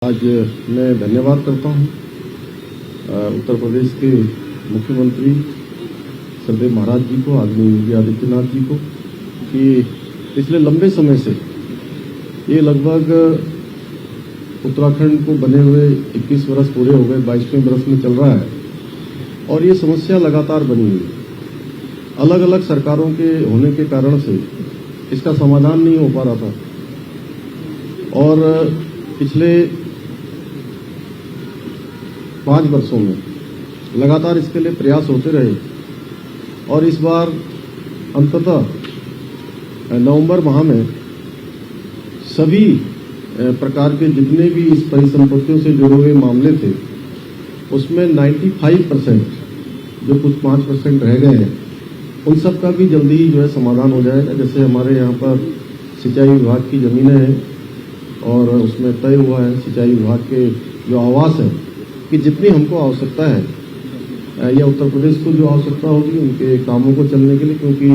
आज मैं धन्यवाद करता हूं उत्तर प्रदेश के मुख्यमंत्री सरदेव महाराज जी को, आदरणीय योगी आदित्यनाथ जी को, कि पिछले लंबे समय से ये लगभग उत्तराखंड को बने हुए 21 वर्ष पूरे हो गए, 22वें वर्ष में चल रहा है और ये समस्या लगातार बनी हुई है। अलग अलग सरकारों के होने के कारण से इसका समाधान नहीं हो पा रहा था और पिछले 5 वर्षों में लगातार इसके लिए प्रयास होते रहे और इस बार अंततः नवंबर माह में सभी प्रकार के जितने भी इस परिसंपत्तियों से जुड़े हुए मामले थे उसमें 95% जो कुछ 5% रह गए हैं उन सब का भी जल्दी ही जो है समाधान हो जाएगा। जैसे हमारे यहाँ पर सिंचाई विभाग की जमीनें हैं और उसमें तय हुआ है सिंचाई विभाग के जो आवास है कि जितनी हमको आवश्यकता है या उत्तर प्रदेश को जो आवश्यकता होगी उनके कामों को चलने के लिए, क्योंकि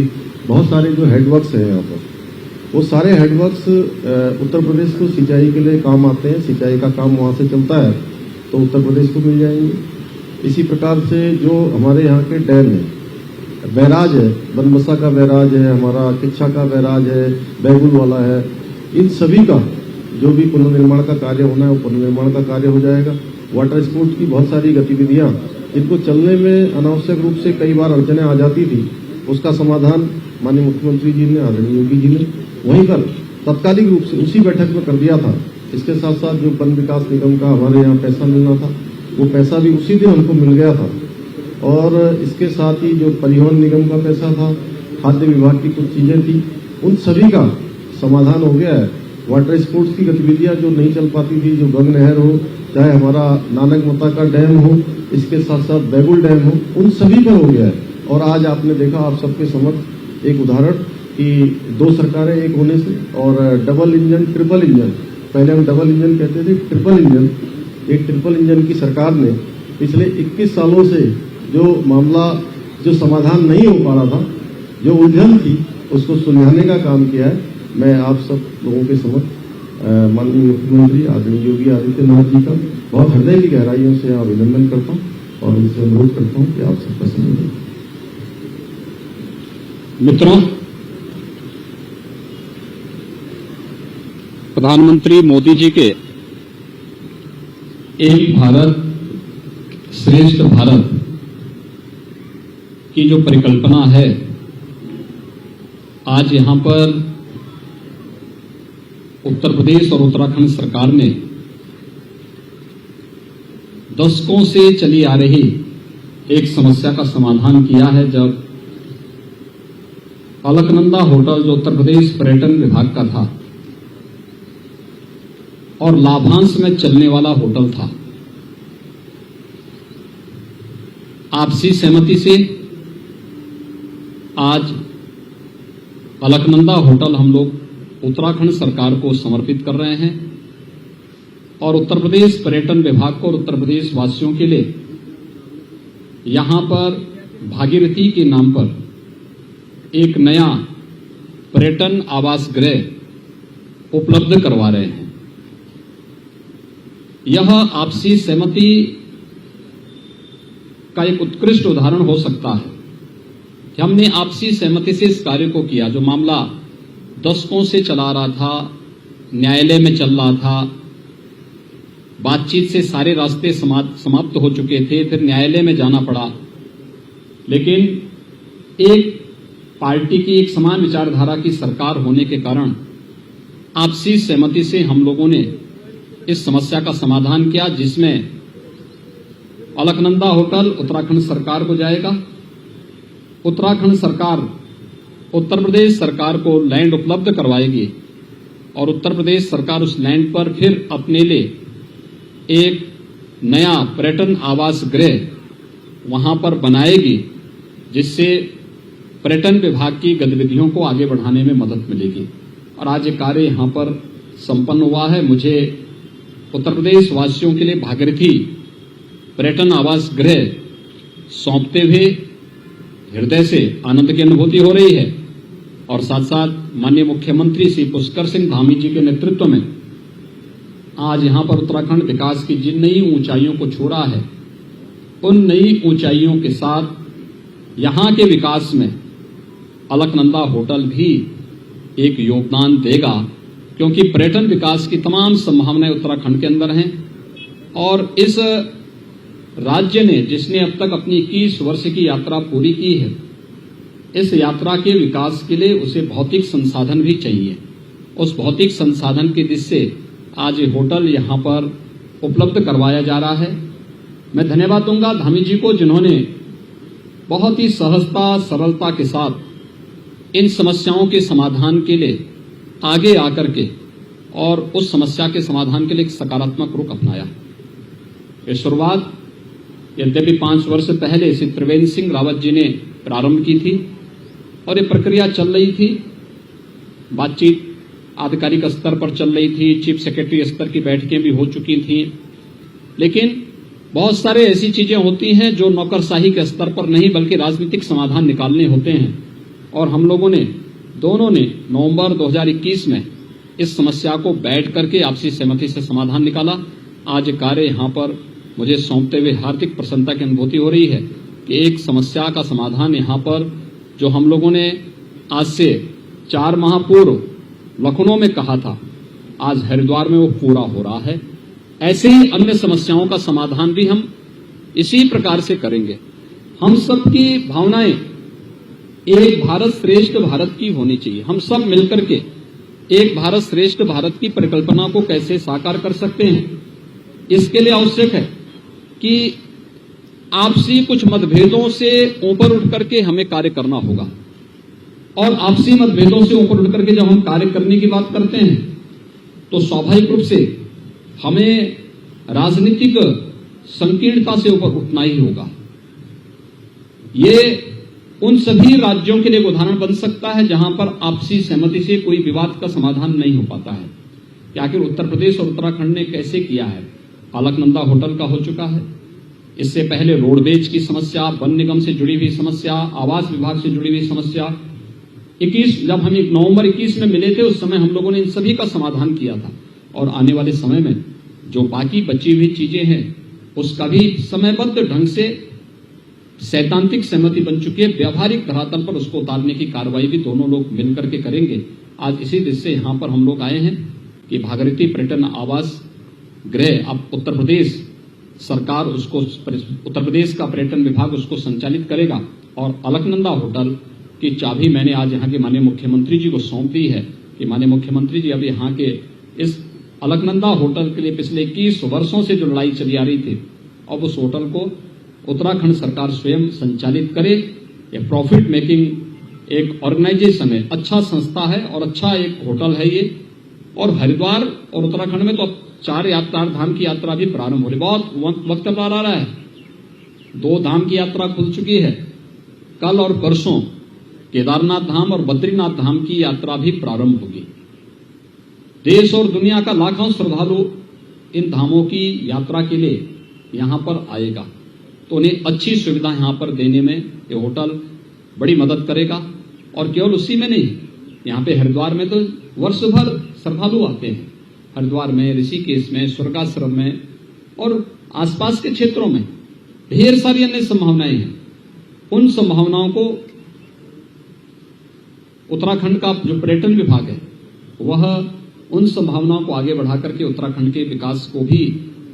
बहुत सारे जो हेडवर्क्स हैं यहाँ पर वो सारे हेडवर्क्स उत्तर प्रदेश को सिंचाई के लिए काम आते हैं। सिंचाई का काम वहाँ से चलता है तो उत्तर प्रदेश को मिल जाएंगे। इसी प्रकार से जो हमारे यहाँ के डैम है, बैराज है, बनबसा का बैराज है, हमारा किच्छा का बैराज है, बैगुल वाला है, इन सभी का जो भी पुनर्निर्माण का कार्य होना है वो पुनर्निर्माण का कार्य हो जाएगा। वाटर स्पोर्ट्स की बहुत सारी गतिविधियां जिनको चलने में अनावश्यक रूप से कई बार अड़चनें आ जाती थी उसका समाधान माननीय मुख्यमंत्री जी ने, आदरणीय योगी जी ने वहीं पर तात्कालिक रूप से उसी बैठक में कर दिया था। इसके साथ साथ जो वन विकास निगम का हमारे यहाँ पैसा मिलना था वो पैसा भी उसी दिन हमको मिल गया था और इसके साथ ही जो परिवहन निगम का पैसा था, खाद्य विभाग की कुछ चीजें थी, उन सभी का समाधान हो गया है। वाटर स्पोर्ट्स की गतिविधियां जो नहीं चल पाती थी, जो गंग नहर हो, चाहे हमारा नानक मता का डैम हो, इसके साथ साथ बैगुल डैम हो, उन सभी पर हो गया है। और आज आपने देखा आप सबके समक्ष एक उदाहरण कि 2 सरकारें एक होने से और डबल इंजन, ट्रिपल इंजन, पहले हम डबल इंजन कहते थे, ट्रिपल इंजन, एक ट्रिपल इंजन की सरकार ने पिछले 21 सालों से जो मामला जो समाधान नहीं हो पा रहा था, जो उलझन थी, उसको सुलझाने का काम किया है। मैं आप सब लोगों के समक्ष माननीय मुख्यमंत्री आदरणीय योगी आदित्यनाथ जी का बहुत हृदय की गहराइयों से अभिनंदन करता हूं और उनसे अनुरोध करता हूं कि आप सबका समय दें। मित्रों, प्रधानमंत्री मोदी जी के एक भारत श्रेष्ठ भारत की जो परिकल्पना है, आज यहां पर उत्तर प्रदेश और उत्तराखंड सरकार ने दशकों से चली आ रही एक समस्या का समाधान किया है। जब अलकनंदा होटल जो उत्तर प्रदेश पर्यटन विभाग का था और लाभांश में चलने वाला होटल था, आपसी सहमति से आज अलकनंदा होटल हम लोग उत्तराखंड सरकार को समर्पित कर रहे हैं और उत्तर प्रदेश पर्यटन विभाग को और उत्तर प्रदेश वासियों के लिए यहां पर भागीरथी के नाम पर एक नया पर्यटन आवास गृह उपलब्ध करवा रहे हैं। यह आपसी सहमति का एक उत्कृष्ट उदाहरण हो सकता है कि हमने आपसी सहमति से इस कार्य को किया। जो मामला दशकों से चला रहा था, न्यायालय में चल रहा था, बातचीत से सारे रास्ते समाप्त हो चुके थे, फिर न्यायालय में जाना पड़ा, लेकिन एक पार्टी की एक समान विचारधारा की सरकार होने के कारण आपसी सहमति से हम लोगों ने इस समस्या का समाधान किया, जिसमें अलकनंदा होटल उत्तराखंड सरकार को जाएगा। उत्तराखंड सरकार उत्तर प्रदेश सरकार को लैंड उपलब्ध करवाएगी और उत्तर प्रदेश सरकार उस लैंड पर फिर अपने लिए एक नया पर्यटन आवास गृह वहां पर बनाएगी, जिससे पर्यटन विभाग की गतिविधियों को आगे बढ़ाने में मदद मिलेगी। और आज ये कार्य यहां पर संपन्न हुआ है। मुझे उत्तर प्रदेश वासियों के लिए भागीरथी पर्यटन आवास गृह सौंपते हुए हृदय से आनंद की अनुभूति हो रही है और साथ साथ माननीय मुख्यमंत्री श्री पुष्कर सिंह धामी जी के नेतृत्व में आज यहाँ पर उत्तराखंड विकास की जिन नई ऊंचाइयों को छू रहा है, उन नई ऊंचाइयों के साथ यहाँ के विकास में अलकनंदा होटल भी एक योगदान देगा, क्योंकि पर्यटन विकास की तमाम संभावनाएं उत्तराखंड के अंदर हैं। और इस राज्य ने, जिसने अब तक अपनी 21 वर्ष की यात्रा पूरी की है, इस यात्रा के विकास के लिए उसे भौतिक संसाधन भी चाहिए। उस भौतिक संसाधन की दिशा से आज ये होटल यहाँ पर उपलब्ध करवाया जा रहा है। मैं धन्यवाद दूंगा धामी जी को, जिन्होंने बहुत ही सहजता सरलता के साथ इन समस्याओं के समाधान के लिए आगे आकर के और उस समस्या के समाधान के लिए एक सकारात्मक रुख अपनाया। ये शुरुआत यद्यपि 5 वर्ष पहले श्री त्रिवेंद्र सिंह रावत जी ने प्रारंभ की थी और ये प्रक्रिया चल रही थी, बातचीत आधिकारिक स्तर पर चल रही थी, चीफ सेक्रेटरी स्तर की बैठकें भी हो चुकी थी, लेकिन बहुत सारे ऐसी चीजें होती हैं जो नौकरशाही के स्तर पर नहीं बल्कि राजनीतिक समाधान निकालने होते हैं। और हम लोगों ने दोनों ने नवंबर 2021 में इस समस्या को बैठ करके आपसी सहमति से समाधान निकाला। आज कार्य यहाँ पर मुझे सौंपते हुए हार्दिक प्रसन्नता की अनुभूति हो रही है कि एक समस्या का समाधान यहाँ पर जो हम लोगों ने आज से 4 माह पूर्व लखनऊ में कहा था, आज हरिद्वार में वो पूरा हो रहा है। ऐसे ही अन्य समस्याओं का समाधान भी हम इसी प्रकार से करेंगे। हम सबकी भावनाएं एक भारत श्रेष्ठ भारत की होनी चाहिए। हम सब मिलकर के एक भारत श्रेष्ठ भारत की परिकल्पना को कैसे साकार कर सकते हैं, इसके लिए आवश्यक है कि आपसी कुछ मतभेदों से ऊपर उठ करके हमें कार्य करना होगा। और आपसी मतभेदों से ऊपर उठ करके जब हम कार्य करने की बात करते हैं तो स्वाभाविक रूप से हमें राजनीतिक संकीर्णता से ऊपर उठना ही होगा। ये उन सभी राज्यों के लिए एक उदाहरण बन सकता है जहां पर आपसी सहमति से कोई विवाद का समाधान नहीं हो पाता है कि आखिर उत्तर प्रदेश और उत्तराखंड ने कैसे किया है। अलकनंदा होटल का हो चुका है, इससे पहले रोडवेज की समस्या, वन निगम से जुड़ी हुई समस्या, आवास विभाग से जुड़ी हुई समस्या। 21 जब हम नवंबर 21 में मिले थे उस समय हम लोगों ने इन सभी का समाधान किया था। और आने वाले समय में जो बाकी बची हुई चीजें हैं उसका भी समयबद्ध ढंग से सैद्धांतिक सहमति बन चुकी है। व्यावहारिक धरातल पर उसको उतारने की कार्रवाई भी दोनों लोग मिलकर के करेंगे। आज इसी दिशा से यहाँ पर हम लोग आए हैं कि भागीरथी पर्यटन आवास गृह अब उत्तर प्रदेश सरकार उसको, उत्तर प्रदेश का पर्यटन विभाग उसको संचालित करेगा। और अलकनंदा होटल की चाबी मैंने आज यहाँ के माननीय मुख्यमंत्री जी को सौंप दी है कि माननीय मुख्यमंत्री जी अब यहाँ के इस अलकनंदा होटल के लिए पिछले 21 वर्षों से जो लड़ाई चली आ रही थी, अब उस होटल को उत्तराखंड सरकार स्वयं संचालित करे। ये प्रॉफिट मेकिंग एक ऑर्गेनाइजेशन है, अच्छा संस्था है और अच्छा एक होटल है ये। और हरिद्वार और उत्तराखंड में तो अब 4 धाम की यात्रा भी प्रारंभ हो रही, बहुत वक्त पर आ रहा है। 2 धाम की यात्रा खुल चुकी है, कल और परसों केदारनाथ धाम और बद्रीनाथ धाम की यात्रा भी प्रारंभ होगी। देश और दुनिया का लाखों श्रद्धालु इन धामों की यात्रा के लिए यहाँ पर आएगा, तो उन्हें अच्छी सुविधा यहाँ पर देने में ये होटल बड़ी मदद करेगा। और केवल उसी में नहीं, यहाँ पे हरिद्वार में तो वर्ष भर श्रद्धालु आते हैं। हरिद्वार में, ऋषिकेश में, स्वर्गाश्रम में और आसपास के क्षेत्रों में ढेर सारी अन्य संभावनाएं हैं। उन संभावनाओं को उत्तराखंड का जो पर्यटन विभाग है वह उन संभावनाओं को आगे बढ़ा करके उत्तराखंड के विकास को भी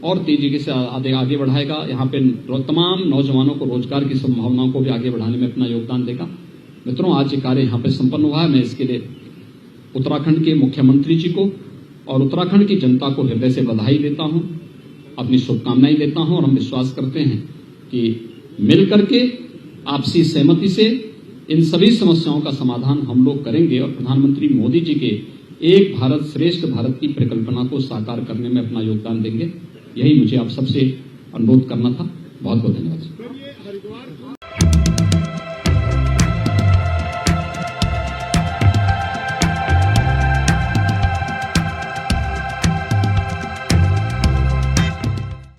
और तेजी से आगे बढ़ाएगा। यहाँ पे तमाम नौजवानों को रोजगार की संभावनाओं को भी आगे बढ़ाने में अपना योगदान देगा। मित्रों, आज ये कार्य यहाँ पे संपन्न हुआ है। मैं इसके लिए उत्तराखंड के मुख्यमंत्री जी को और उत्तराखंड की जनता को हृदय से बधाई देता हूँ, अपनी शुभकामनाएं देता हूँ। और हम विश्वास करते हैं कि मिलकर के आपसी सहमति से इन सभी समस्याओं का समाधान हम लोग करेंगे और प्रधानमंत्री मोदी जी के एक भारत श्रेष्ठ भारत की परिकल्पना को साकार करने में अपना योगदान देंगे। यही मुझे आप सबसे अनुरोध करना था। बहुत बहुत धन्यवाद।